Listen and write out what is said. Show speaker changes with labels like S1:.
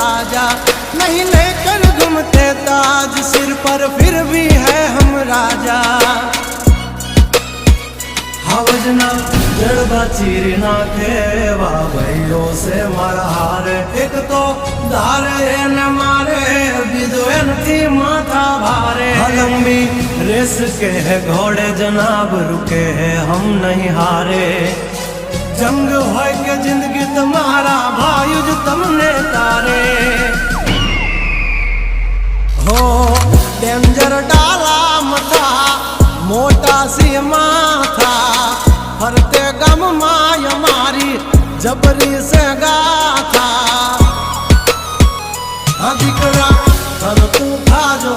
S1: ताजा, नहीं लेकर घूमते ताज सिर पर फिर भी है हम राजा।
S2: हावजना जड़बा चीरी नाखे भाइयों से मारा हारे,
S1: एक तो धारे न मारे विद्वेन थी माथा भारे।
S2: लंबी रेस के है घोड़े जनाब रुके हैं हम नहीं हारे।
S1: जंग है के जिंदगी तुम्हारा भायुज तुमने तारे। हो डेंजर डाला मथा मोटा सी माथा, फरते गम माय मारी जबरी से गाथा। दीकरा तू था जो